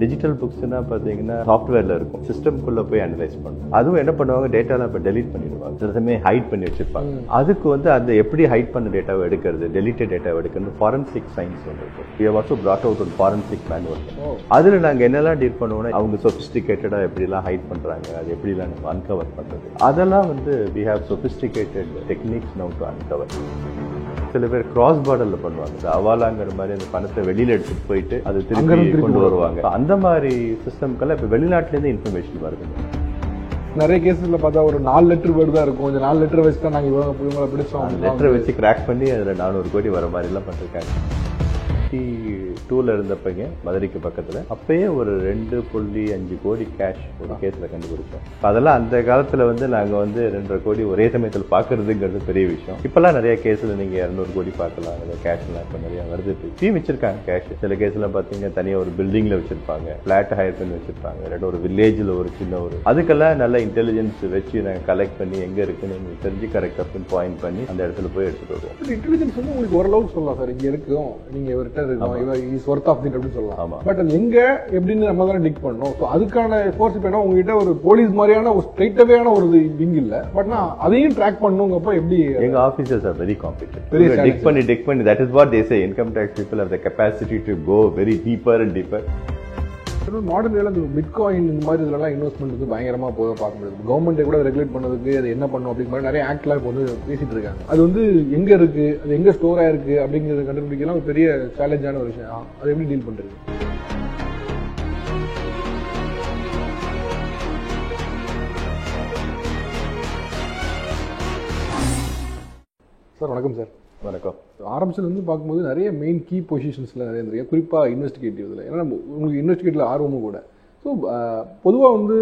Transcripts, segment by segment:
Digital புக்ஸ்னா பார்த்தீங்கன்னா சாஃப்ட்வேர்ல இருக்கும், சிஸ்டம்குள்ள போய் அனலைஸ் பண்ணும். அதுவும் என்ன பண்ணுவாங்க, டேட்டாலாம் இப்போ டெலீட் பண்ணிடுவாங்க, சில சமயம் ஹைட் பண்ணி வச்சிருப்பாங்க. அதுக்கு வந்து அந்த எப்படி ஹைட் பண்ண டேட்டாவை எடுக்கிறது, டெலிட்டட் டேட்டாவை எடுக்கிறது ஃபாரன்சிக் சயின்ஸ் ஒன்று இருக்கும். We have also brought out ஒரு ஃபாரன்சிக் மேனுவல். அதுல நாங்கள் என்னெல்லாம் டீல் பண்ணுவோம்னா, அவங்க சொபிஸ்டிகேட்டடா எப்படிலாம் ஹைட் பண்றாங்க, அது எப்படிலாம் நம்ம அன்கவர் பண்றது, அதெல்லாம் வந்து we have sophisticated techniques now to uncover. சில பேர் கிராஸ் பார்டர்ல பண்ணுவாங்க, அவாலாங்கிற மாதிரி அந்த பணத்தை வெளியில எடுத்துட்டு போயிட்டு அது திருப்பி கொண்டு வருவாங்க. அந்த மாதிரி சிஸ்டம்க்கெல்லாம் இப்ப வெளிநாட்டுல இருந்து இன்ஃபர்மேஷன் வருது. நிறைய கேசஸ்ல பார்த்தா ஒரு 4 லெட்டர் வேர்டு தான் இருக்கும். இந்த 4 லெட்டர் வச்சு தான் நாங்க இவங்களை பிடிச்சோம். அந்த லெட்டரை வச்சு கிராக் பண்ணி அதுல 400 கோடி வர மாதிரி எல்லாம் பண்ணிருக்காங்க. 2ல இருந்தப்பங்க மதுரைக்கு பக்கத்துல அப்பயே ஒரு 2.5 கோடி கேஷ் ஒரு கேஸ்ல கண்டுபிடிச்சோம். அதெல்லாம் அந்த காலத்துல வந்து நாங்க வந்து 2.5 கோடி ஒரே சமயத்தில் பாக்குறதுங்கிறது பெரிய விஷயம். இப்பெல்லாம் நிறைய கேஸ்ல நீங்க 200 கோடி பார்க்கலாம். கேஷ் எல்லாம் இப்ப நிறைய வருது. டீம் வச்சிருக்காங்க கேஷ். சில கேஸ்ல பாத்தீங்கன்னா தனியா ஒரு பில்டிங்ல வச்சிருப்பாங்க, பிளாட் ஹையர் பண்ணி வச்சிருப்பாங்க, இல்லாட்டி ஒரு வில்லேஜ்ல ஒரு சின்ன ஒரு அதுக்கெல்லாம் நல்ல இன்டெலிஜென்ஸ் வச்சு நாங்க கலெக்ட் பண்ணி எங்க இருக்குன்னு தெரிஞ்சு கரெக்டா பாயிண்ட் பண்ணி அந்த இடத்துல போய் எடுத்துட்டு வருவோம். இன்டெலிஜென்ஸ் வந்து உங்களுக்கு ஓரளவுக்கு சொல்லலாம் சார், இங்க இருக்கும், நீங்க இவர்கிட்ட இருக்கோம், இஸ் ஒர்த் ஆஃப் திட் அப்படின்னு சொல்லலாம். பட் அது எங்க எப்படின்னு நம்ம தான் டிக் பண்ணணும். ஸோ அதுக்கான ஃபோர்ஸ் இப்போ என்ன, உங்ககிட்ட ஒரு போலீஸ் மாதிரியான ஒரு ஸ்ட்ரைட்டாவேயான ஒரு விங் இல்ல, பட் நான் அதையும் ட்ராக் பண்ணுங்கப்ப எப்படி? எங்க ஆபீசர்ஸ் ஆர் வெரி காம்பெட்டன்ட். டிக் பண்ணி that is what they say. Income tax people have the capacity to go very deeper and deeper. Modern வேலை இந்த பிட்காயின் இந்த மாதிரி இதெல்லாம் இன்வெஸ்ட்மெண்ட் வந்து பயங்கரமா போக பார்க்க முடியாது. கவர்மெண்ட்டை கூட ரெகுலேட் பண்ணதுக்கு அது என்ன பண்ணும் அப்படிங்கிற மாதிரி நிறைய ஆக்ட்லாம் இப்போ வந்து பேசிட்டு இருக்காங்க. அது வந்து எங்க இருக்கு, அது எங்க ஸ்டோர் ஆயிருக்கு அப்படிங்கிறத கண்டுபிடிக்கலாம் ஒரு பெரிய சேலஞ்சான ஒரு விஷயம். அதை எப்படி டீல் பண்றது? சார் வணக்கம் சார். வணக்கம். ஆரம்பிச்சது வந்து பார்க்கும்போது நிறைய மெயின் கீ பொசிஷன்ஸ்ல நிறைய தெரியும், குறிப்பாக இன்வெஸ்டிகேட்டிவ்ல. ஏன்னா உங்களுக்கு இன்வெஸ்டிகேட்டிவ்ல ஆர்வமும் கூட. ஸோ பொதுவாக வந்து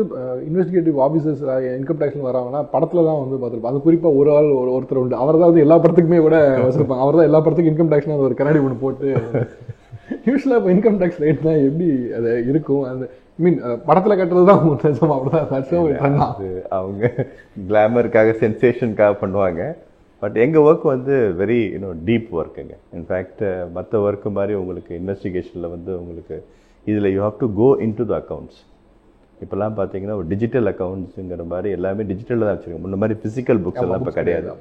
இன்வெஸ்டிகேட்டிவ் ஆஃபீஸர்ஸ் இன்கம் டேக்ஸ்ல வராங்கன்னா படத்துல தான் வந்து பார்த்துருப்போம். அது குறிப்பாக ஒரு ஆள் ஒருத்தர் உண்டு, அவர் தான் வந்து எல்லா படத்துக்குமே கூட வச்சிருப்பாங்க. அவர் தான் எல்லா படத்துக்கும் இன்கம் டேக்ஸ்ல ஒரு கண்ணாடி ஒன்று போட்டு யூஸ்வலாக இப்போ இன்கம் டேக்ஸ் ரேட் தான் எப்படி அது இருக்கும், அந்த மீன் படத்துல கட்டுறது தான் அப்படிதான். அவங்க கிளாமருக்காக சென்சேஷனுக்காக பண்ணுவாங்க. பட் எங்கள் ஒர்க் வந்து வெரி டீப் ஒர்க்குங்க. இன்ஃபேக்ட் மற்ற ஒர்க்கு மாதிரி உங்களுக்கு இன்வெஸ்டிகேஷனில் வந்து உங்களுக்கு இதில் you have to go into the accounts. இப்போல்லாம் பார்த்தீங்கன்னா ஒரு டிஜிட்டல் அக்கௌண்ட்ஸுங்கிற மாதிரி எல்லாமே டிஜிட்டலில் தான் வச்சுருக்கோம். முன்ன மாதிரி ஃபிசிக்கல் புக்ஸ் எல்லாம் இப்போ கிடையாது.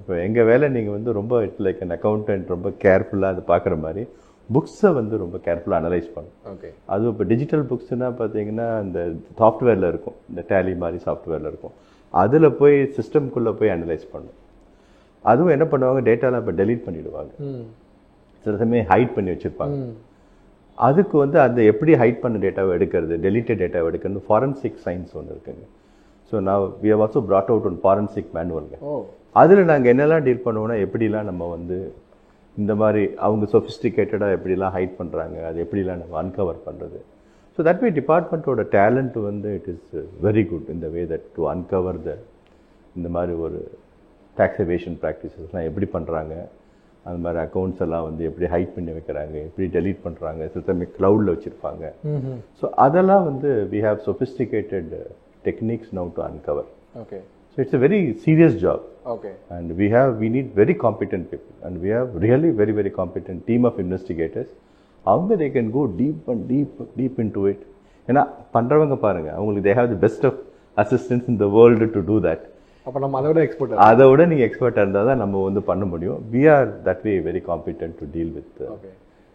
இப்போ எங்கள் வேலை நீங்கள் வந்து ரொம்ப இட்ஸ் லைக் அன் அக்கௌண்டன்ட் ரொம்ப கேர்ஃபுல்லாக அதை பார்க்குற மாதிரி புக்ஸை வந்து ரொம்ப கேர்ஃபுல்லாக அனலைஸ் பண்ணும். ஓகே. அதுவும் இப்போ டிஜிட்டல் புக்ஸ்னால் பார்த்தீங்கன்னா இந்த சாஃப்ட்வேரில் இருக்கும், இந்த டேலி மாதிரி சாஃப்ட்வேரில் இருக்கும், அதில் போய் சிஸ்டம்குள்ளே போய் அனலைஸ் பண்ணும். அதுவும் என்ன பண்ணுவாங்க, டேட்டாலாம் இப்போ டெலீட் பண்ணிடுவாங்க, சில சமயம் ஹைட் பண்ணி வச்சிருப்பாங்க. அதுக்கு வந்து அந்த எப்படி ஹைட் பண்ண டேட்டாவை எடுக்கிறது, டெலிட்டட் டேட்டாவை எடுக்கிறது ஃபாரன்சிக் சயின்ஸ் ஒன்று இருக்குங்க. ஸோ நான் we have also brought out ஒரு ஃபாரன்சிக் மேனுவல்ங்க. அதில் நாங்கள் என்னெல்லாம் டீல் பண்ணுவோம்னா, எப்படிலாம் நம்ம வந்து இந்த மாதிரி அவங்க சொபிஸ்டிகேட்டடாக எப்படிலாம் ஹைட் பண்ணுறாங்க, அது எப்படிலாம் நம்ம அன்கவர் பண்ணுறது. ஸோ தட் வே டிபார்ட்மெண்ட்டோட டேலண்ட் வந்து இட் இஸ் வெரி குட் இந்த வே தட் டு அன்கவர் இந்த மாதிரி ஒரு டேக்ஸ் எவேஷன் ப்ராக்டிசஸ்லாம் எப்படி பண்ணுறாங்க, அந்த மாதிரி அக்கௌண்ட்ஸ் எல்லாம் வந்து எப்படி ஹைட் பண்ணி வைக்கிறாங்க, எப்படி டெலீட் பண்ணுறாங்க, சில சமயம் க்ளவுடில் வச்சுருப்பாங்க. ஸோ அதெல்லாம் வந்து we have sophisticated techniques now to uncover. Okay. So it's a very serious job. Okay. And we need very competent people, and we have really very very competent team of investigators. அவங்க they can go deep into it. ஏன்னா பண்ணுறவங்க பாருங்க, அவங்களுக்கு they have the best of assistants in the world to do that. அப்போ நம்ம அதை விட expert, அதை விட நீங்கள் எக்ஸ்பர்ட்டாக இருந்தால் தான் நம்ம வந்து பண்ண முடியும். we are that way very competent to deal with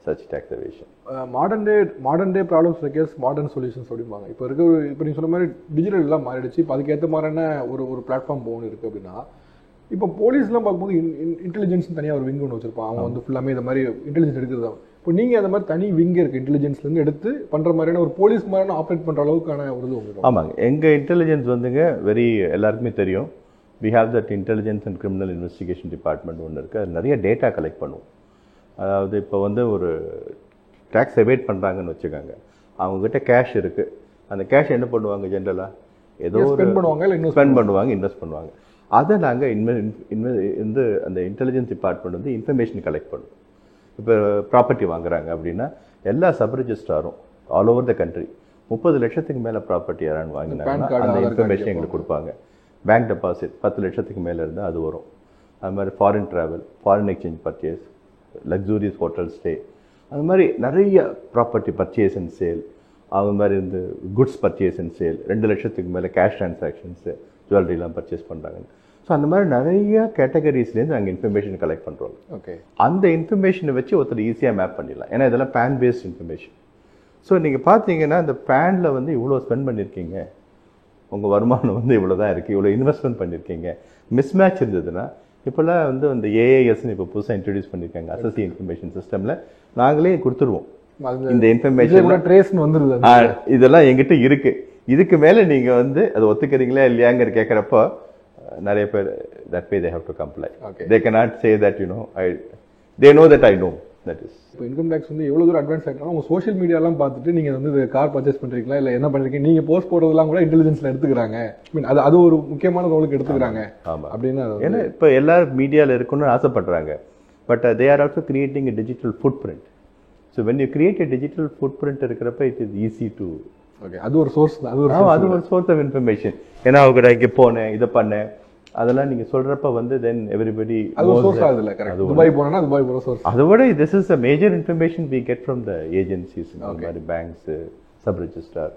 such tax evasion. Modern day problems requires modern solutions அப்படிம்பாங்க. இப்போ இப்போ நீங்கள் சொன்ன மாதிரி டிஜிட்டல் எல்லாம் மாறிடுச்சு. இப்போ அதுக்கேற்ற மாதிரியான ஒரு பிளாட்ஃபார்ம் போகணும் இருக்குது அப்படின்னா, இப்போ போலீஸ்லாம் பார்க்கும்போது இன்டெலிஜென்ஸ் தனியாக ஒரு விங் ஒன்று வச்சிருப்பாங்க. அவங்க வந்து ஃபுல்லாமே இந்த மாதிரி இன்டெலிஜென்ஸ் எடுக்கிறது தான். இப்போ நீங்கள் அந்த மாதிரி தனி விங் இருக்குது, இன்டெலிஜென்ஸ்லேருந்து எடுத்து பண்ணுற மாதிரியான ஒரு போலீஸ் மாதிரியான ஆப்ரேட் பண்ணுற அளவுக்கான ஒரு இது உங்களுக்கு? ஆமாங்க, எங்கள் இன்டெலிஜென்ஸ் வந்துங்க எல்லாருக்குமே தெரியும். we have that intelligence and criminal investigation department ஒன்று இருக்குது. அது நிறைய டேட்டா கலெக்ட் பண்ணுவோம். அதாவது இப்போ வந்து ஒரு டேக்ஸ் எவேட் பண்ணுறாங்கன்னு வச்சுக்கோங்க, அவங்ககிட்ட கேஷ் இருக்குது. அந்த கேஷ் என்ன பண்ணுவாங்க, ஜென்ரலாக ஏதோ ஒரு ஸ்பெண்ட் பண்ணுவாங்க, இன்வெஸ்ட் பண்ணுவாங்க. அதை நாங்கள் இந்த அந்த இன்டெலிஜென்ஸ் டிபார்ட்மெண்ட் வந்து இன்ஃபர்மேஷன் கலெக்ட் பண்ணுவோம். இப்போ ப்ராப்பர்ட்டி வாங்குறாங்க அப்படின்னா எல்லா சப் ரெஜிஸ்ட்ராரும் ஆல் ஓவர் த கண்ட்ரி 30 லட்சத்துக்கு மேலே ப்ராப்பர்ட்டி யாரான்னு வாங்கினாங்கன்னா அந்த இன்ஃபர்மேஷன் எங்களுக்கு கொடுப்பாங்க. பேங்க் டெபாசிட் 10 லட்சத்துக்கு மேலே இருந்தால் அது வரும். அது மாதிரி foreign travel, foreign exchange purchase, luxurious hotel stay, அது மாதிரி நிறைய ப்ராப்பர்ட்டி பர்ச்சேஸ் அண்ட் சேல், அவங்க மாதிரி இந்த குட்ஸ் பர்ச்சேஸ் அண்ட் சேல் 2 லட்சத்துக்கு மேலே கேஷ் டிரான்சாக்ஷன்ஸு ஜுவல்லரிலாம் பர்ச்சேஸ் பண்ணுறாங்க. ஸோ அந்த மாதிரி நிறைய கேட்டகரிஸ்லேருந்து நாங்கள் இன்ஃபர்மேஷன் கலெக்ட் பண்ணுறோம். ஓகே, அந்த இன்ஃபர்மேஷனை வச்சு ஒருத்தர் ஈஸியாக மேப் பண்ணிடலாம். ஏன்னா இதெல்லாம் பேன் பேஸ்ட் இன்ஃபர்மேஷன். ஸோ நீங்கள் பார்த்தீங்கன்னா இந்த பேனில் வந்து இவ்வளோ ஸ்பெண்ட் பண்ணியிருக்கீங்க, உங்கள் வருமானம் வந்து இவ்வளோ தான் இருக்குது, இவ்வளோ இன்வெஸ்ட்மெண்ட் பண்ணியிருக்கீங்க, மிஸ்மேட்ச் இருந்ததுன்னா இப்போல்லாம் வந்து அந்த ஏஐஎஸ்ன்னு இப்போ புதுசாக இன்ட்ரடியூஸ் பண்ணியிருக்காங்க அசசி இன்ஃபர்மேஷன் சிஸ்டமில். நாங்களே கொடுத்துருவோம் இந்த இன்ஃபர்மேஷன் ட்ரேஸ்னு வந்துருது. இதெல்லாம் எங்கிட்ட இருக்கு, இதுக்கு மேலே நீங்கள் வந்து அதை ஒத்துக்கிறீங்களா இல்லையாங்கிற கேட்குறப்போ நிறைய பேர் that way they have to comply. They cannot say that they know that I know that is. இப்போ இன்கம் டேக்ஸ் வந்து எவ்வளோ தூரம் அட்வான்ஸ் ஆகிட்டாலும் உங்கள் சோஷியல் மீடியாலாம் பார்த்துட்டு நீங்கள் வந்து கார் பர்ச்சேஸ் பண்ணுறீங்களா இல்லை என்ன பண்ணுறீங்க நீங்கள் போஸ்ட் போடுறதுலாம் கூட இன்டெலிஜென்ஸில் எடுத்துக்கிறாங்க. மீன் அது அது ஒரு முக்கியமான ரோலுக்கு எடுத்துக்கிறாங்க. ஆமாம், அப்படின்னு ஏன்னா இப்போ எல்லாரும் மீடியாவில் இருக்கணும்னு ஆசைப்படுறாங்க. But they are also creating a digital footprint. So when you create a digital footprint இருக்கிறப்ப it is easy to okay, அது ஒரு சோர்ஸ் தான். அது ஒரு சோர்ஸ் ஆஃப் இன்ஃபர்மேஷன். ஏன்னா அவங்க இங்கே போனேன் இதை பண்ணேன் அதெல்லாம் நீங்கள் சொல்கிறப்ப வந்து தென் எவ்ரிபடி அது ஒரு சோர்ஸ் ஆகுதுல்ல. கரெக்ட், துபாய் போனா துபாய் போகிற சோர்ஸ். அதை விட this is a major information we get from the agencies, இந்த மாதிரி banks, sub registrar.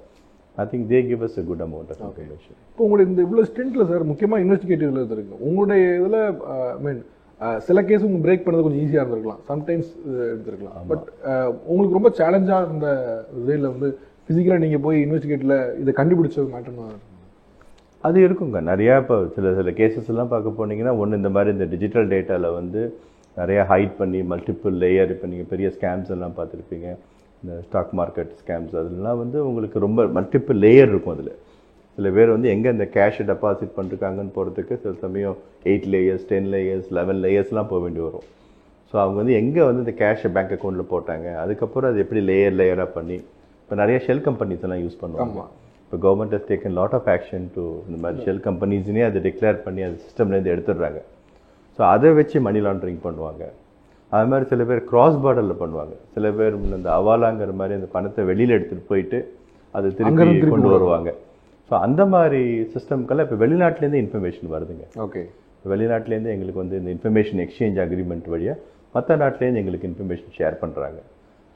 I think they give us a good amount of information. இப்போ உங்களுடைய இந்த இவ்வளோ ஸ்டென்ட்டில் சார் முக்கியமாக இன்வெஸ்டிகேட்டிவ்ல இருக்கு. உங்களுடைய இதில் மீன் சில கேஸ் உங்களுக்கு பிரேக் பண்ணது கொஞ்சம் ஈஸியாக இருந்திருக்கலாம், சம்டைம்ஸ் எடுத்துருக்கலாம். பட் உங்களுக்கு ரொம்ப சேலஞ்சாக இருந்த இதில் வந்து ஃபிசிக்கலாக நீங்கள் போய் இன்வெஸ்டிகேட்டில் இதை கண்டுபிடிச்ச மேட்டர்னா அது இருக்குங்க நிறையா. இப்போ சில கேசஸ் எல்லாம் பார்க்க போனீங்கன்னா ஒன்று இந்த மாதிரி இந்த டிஜிட்டல் டேட்டாவில் வந்து நிறையா ஹைட் பண்ணி மல்டிபிள் லேயர், இப்போ நீங்கள் பெரிய ஸ்கேம்ஸ் எல்லாம் பார்த்துருப்பீங்க, இந்த ஸ்டாக் மார்க்கெட் ஸ்கேம்ஸ், அதெல்லாம் வந்து உங்களுக்கு ரொம்ப மல்டிபிள் லேயர் இருக்கும். அதில் சில பேர் வந்து எங்கே இந்த கேஷை டெபாசிட் பண்ணிருக்காங்கன்னு போகிறதுக்கு சில சமயம் 8 layers 10 layers 11 layers போக வேண்டி வரும். ஸோ அவங்க வந்து எங்கே வந்து இந்த கேஷை பேங்க் அக்கௌண்ட்டில் போட்டாங்க, அதுக்கப்புறம் அது எப்படி லேயராக பண்ணி இப்போ நிறைய ஷெல் கம்பெனிஸ் எல்லாம் யூஸ் பண்ணுவாங்க. இப்போ government has taken lot of action to இந்த மாதிரி ஷெல் கம்பெனிஸ்னே அதை டிக்ளேர் பண்ணி அது சிஸ்டம்லேருந்து எடுத்துடுறாங்க. ஸோ அதை வச்சு மணி லாண்ட்ரிங் பண்ணுவாங்க. அது மாதிரி சில பேர் கிராஸ் பார்டரில் பண்ணுவாங்க. சில பேர் இந்த அவாலாங்கிற மாதிரி அந்த பணத்தை வெளியில் எடுத்துகிட்டு போயிட்டு அதை திருப்பி கொண்டு வருவாங்க. ஸோ அந்த மாதிரி சிஸ்டம்க்கெல்லாம் இப்போ வெளிநாட்டிலேருந்து இன்ஃபர்மேஷன் வருதுங்க. ஓகே, வெளிநாட்டிலேருந்து எங்களுக்கு வந்து இந்த இன்ஃபர்மேஷன் எக்ஸ்சேஞ்ச் அக்ரிமெண்ட் வழியாக மற்ற நாட்டிலேருந்து எங்களுக்கு இன்ஃபர்மேஷன் ஷேர் பண்ணுறாங்க.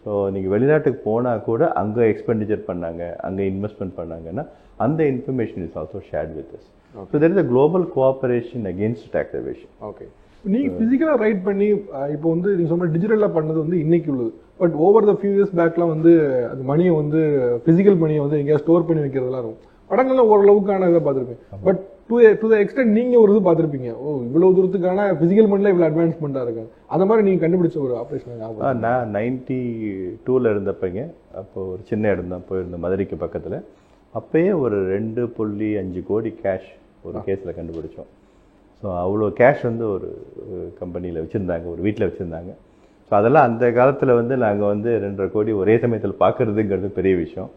ஸோ நீங்கள் வெளிநாட்டுக்கு போனால் கூட அங்கே எக்ஸ்பெண்டிச்சர் பண்ணாங்க, அங்கே இன்வெஸ்ட்மெண்ட் பண்ணாங்கன்னா அந்த information is also shared with us. So there is a global cooperation against tax evasion. Okay, நீங்கள் ஃபிசிக்கலாக ரைட் பண்ணி இப்போ வந்து நீங்கள் சொன்ன டிஜிட்டலாக பண்ணது வந்து இன்னைக்கு உள்ளது. But over the few years பேக்லாம் வந்து அந்த மணியை வந்து ஃபிசிக்கல் மணியை வந்து எங்கேயாவது ஸ்டோர் பண்ணி வைக்கிறதுலாம் இருக்கும். படங்கள்லாம் ஓரளவுக்கான இதை பார்த்துருப்பேன். பட் டு த எக்ஸ்டென்ட் நீங்கள் ஒரு இது பார்த்துருப்பீங்க, ஓ இவ்வளோ தூரத்துக்கான ஃபிசிக்கல் மணியில் இவ்வளோ அட்வான்ஸ்மெண்ட்டாக இருக்காங்க. அந்த மாதிரி நீங்கள் கண்டுபிடிச்ச ஒரு ஆப்ரேஷன்? நான் 92 இருந்தப்பங்க, அப்போது ஒரு சின்ன இடம் தான் போயிருந்தேன் மதுரைக்கு பக்கத்தில். அப்போயே ஒரு 2.5 கோடி கேஷ் ஒரு கேஸில் கண்டுபிடிச்சோம். ஸோ அவ்வளோ கேஷ் வந்து ஒரு கம்பெனியில் வச்சுருந்தாங்க, ஒரு வீட்டில் வச்சுருந்தாங்க. ஸோ அதெல்லாம் அந்த காலத்தில் வந்து நாங்கள் வந்து 2.5 கோடி ஒரே சமயத்தில் பார்க்குறதுங்கிறது பெரிய விஷயம்.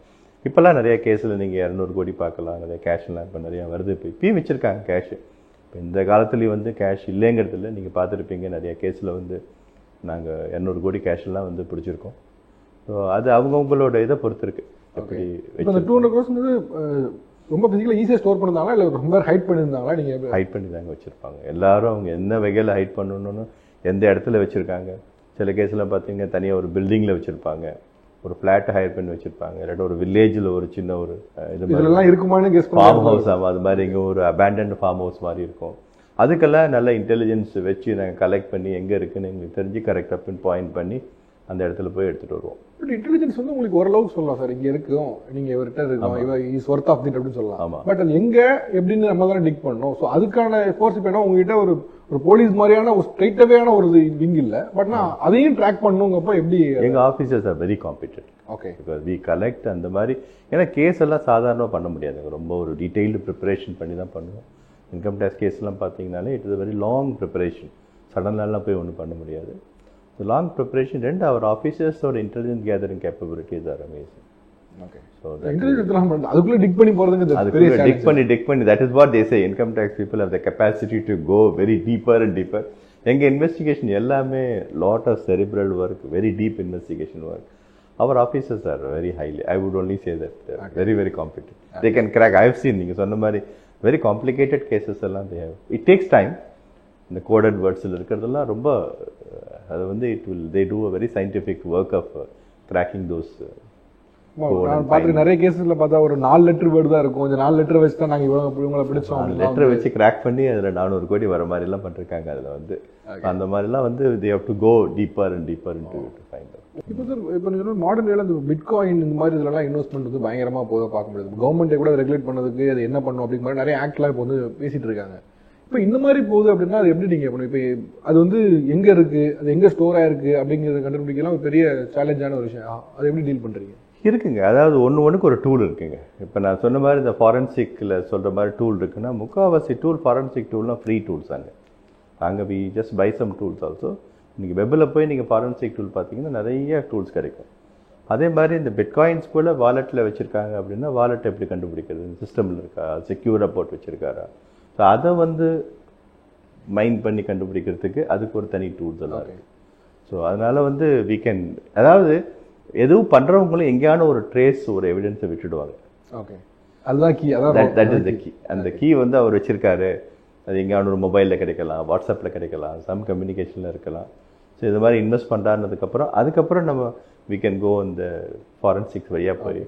இப்போல்லாம் நிறைய கேஸில் நீங்கள் 200 கோடி பார்க்கலாம், நிறைய கேஷ்லாம் இப்போ நிறையா வருது. இப்போ இப்பயும் வச்சுருக்காங்க கேஷு. இப்போ இந்த காலத்துலேயும் வந்து கேஷ் இல்லைங்கிறது இல்லை. நீங்கள் பார்த்துருப்பீங்க நிறைய கேஸில் வந்து நாங்கள் 200 கோடி கேஷ்லாம் வந்து பிடிச்சிருக்கோம். ஸோ அது அவங்கவுங்களோட இதை பொறுத்து இருக்கு. அப்படி அந்த 200 crores வந்து ரொம்ப ஃபிசிக்கலாக ஈஸியாக ஸ்டோர் பண்ணிருந்தாங்களா இல்லை ரொம்ப ஹைட் பண்ணியிருந்தாங்களா? நீங்கள் ஹைட் பண்ணி தாங்க வச்சுருப்பாங்க. எல்லாரும் அவங்க என்ன வகையில் ஹைட் பண்ணணும்னு எந்த இடத்துல வச்சுருக்காங்க. சில கேஸில் பார்த்தீங்கன்னா தனியாக ஒரு பில்டிங்கில் வச்சுருப்பாங்க, ஒரு ஃப்ளாட்டை ஹையர் பண்ணி வச்சுருப்பாங்க, இல்லாட்டி ஒரு வில்லேஜில் ஒரு சின்ன ஒரு இதெல்லாம் இருக்குமான்னு ஃபார்ம் ஹவுஸ், அது மாதிரி இங்கே ஒரு அபேண்டன்ட் ஃபார்ம் ஹவுஸ் மாதிரி இருக்கும். அதுக்கெல்லாம் நல்ல இன்டெலிஜென்ஸ் வச்சு நாங்கள் கலெக்ட் பண்ணி எங்கே இருக்குன்னு எங்களுக்கு தெரிஞ்சு கரெக்டாக பின் பாயிண்ட் பண்ணி அந்த இடத்துல போய் எடுத்துகிட்டு வருவோம். பட் இன்டெலிஜென்ஸ் வந்து உங்களுக்கு ஓரளவுக்கு சொல்லலாம் சார், இங்கே இருக்கும், நீங்கள் இவர்கிட்ட இருக்கோம், இவர் இஸ் ஒர்த் ஆஃப் திட் அப்படின்னு சொல்லலாம். ஆமாம், பட் அது எங்கே எப்படின்னு நம்ம தானே டிக் பண்ணணும். ஸோ அதுக்கான ஃபோர்ஸ் இப்போ என்ன உங்ககிட்ட ஒரு போலீஸ் மாதிரியான ஒரு ஸ்ட்ரைட்டாவேயான ஒரு விங் இல்லை, பட் நான் அதையும் ட்ராக் பண்ணுங்கப்போ எப்படி? எங்கள் officers are very competent. Okay, because we collect அந்த மாதிரி. ஏன்னா கேஸ் எல்லாம் சாதாரணமாக பண்ண முடியாதுங்க, ரொம்ப ஒரு டீட்டெயில்டு ப்ரிப்பரேஷன் பண்ணி தான் பண்ணுவோம். இன்கம் டேக்ஸ் கேஸ்லாம் பார்த்தீங்கனாலே it is very long preparation. சடன்லாம் போய் ஒன்றும் பண்ண முடியாது. Long preparation. ரெண்டு, அவர் ஆஃபீஸர்ஸோட intelligence gathering capabilities are amazing. Okay, so அதுக்குள்ளே டிக் பண்ணி போகிறதுங்க, அதுக்குள்ளே டிக் பண்ணி that is what they say. Income tax people have the capacity to go very deeper and deeper. எங்கள் இன்வெஸ்டிகேஷன் எல்லாமே lot of cerebral work, very deep investigation work. Our officers are very highly, I would only say that very very competent. They can crack. I have seen, நீங்கள் சொன்ன மாதிரி very complicated cases எல்லாம் they have. It takes time. இந்த coded வேர்ட்ஸில் இருக்கிறதெல்லாம் ரொம்ப அது வந்து they do a very scientific work of cracking those. நான் பார்த்துட்டு நிறைய கேசஸ்ல பார்த்தா ஒரு 4 லெட்டர் வேர்டு தான் இருக்கும். இந்த 4 லெட்டர் வச்சு தான் நாங்கள் இவங்களை பிடிச்சோம். லெட்டரை வச்சு கிராக் பண்ணி அதில் 400 கோடி வர மாதிரிலாம் பண்ணிருக்காங்க. அதில் வந்து அந்த மாதிரிலாம் வந்து they have to go deeper and deeper into to find out. இப்போ சார் இப்போ நீங்கள் மாடர்ன் வேலை இந்த பிட்காயின் இந்த மாதிரி இதெல்லாம் இன்வெஸ்ட்மெண்ட் வந்து பயங்கரமாக போக பார்க்க முடியாது. கவர்மெண்ட்டை கூட ரெகுலேட் பண்ணதுக்கு அது என்ன பண்ணும் அப்படிங்கிற மாதிரி நிறைய ஆக்ட்லாம் இப்போ வந்து பேசிட்டு இருக்காங்க. இப்போ இந்த மாதிரி போகுது அப்படின்னா அது எப்படி நீங்கள் பண்ணும்? இப்போ அது வந்து எங்கே இருக்குது, அது எங்கே ஸ்டோர் ஆயிருக்கு அப்படிங்கிறத கண்டுபிடிக்கலாம் ஒரு பெரிய சேலஞ்சான ஒரு விஷயம். அதை எப்படி டீல் பண்ணுறீங்க? இருக்குங்க. அதாவது ஒன்றுக்கு ஒரு டூல் இருக்குங்க. இப்போ நான் சொன்ன மாதிரி இந்த ஃபாரன்சிக்கில் சொல்கிற மாதிரி டூல் இருக்குன்னா முக்கால்வாசி டூல் ஃபாரன்சிக் டூல்னால் ஃப்ரீ டூல்ஸ் அங்கே. அங்கே we just buy some tools also. நீங்கள் வெப்பில் போய் நீங்கள் ஃபாரன்சிக் டூல் பார்த்தீங்கன்னா நிறைய டூல்ஸ் கிடைக்கும். அதே மாதிரி இந்த பிட்காயின்ஸ் போல் வாலெட்டில் வச்சுருக்காங்க அப்படின்னா வாலெட் எப்படி கண்டுபிடிக்கிறது, சிஸ்டமில் இருக்கா, செக்யூராக போட்டு வச்சுருக்காரா, ஸோ அதை வந்து மைண்ட் பண்ணி கண்டுபிடிக்கிறதுக்கு அதுக்கு ஒரு தனி டூல்ஸ் எல்லாம் இருக்குது. ஸோ அதனால் வந்து வீக்கெண்ட் அதாவது எதுவும் பண்ணுறவங்களும் எங்கேயான ஒரு ட்ரேஸ் ஒரு எவிடன்ஸை விட்டுடுவாங்க. ஓகே, அதுதான் key. That is the key. அந்த கீ வந்து அவர் வச்சுருக்காரு, அது எங்கேயான ஒரு மொபைலில் கிடைக்கலாம், வாட்ஸ்அப்பில் கிடைக்கலாம், சம் கம்யூனிகேஷனில் இருக்கலாம். ஸோ இது மாதிரி இன்வெஸ்ட் பண்ணுறாருனதுக்கப்புறம் அதுக்கப்புறம் நம்ம we can go இந்த ஃபாரன்சிக்ஸ் வழியாக போய்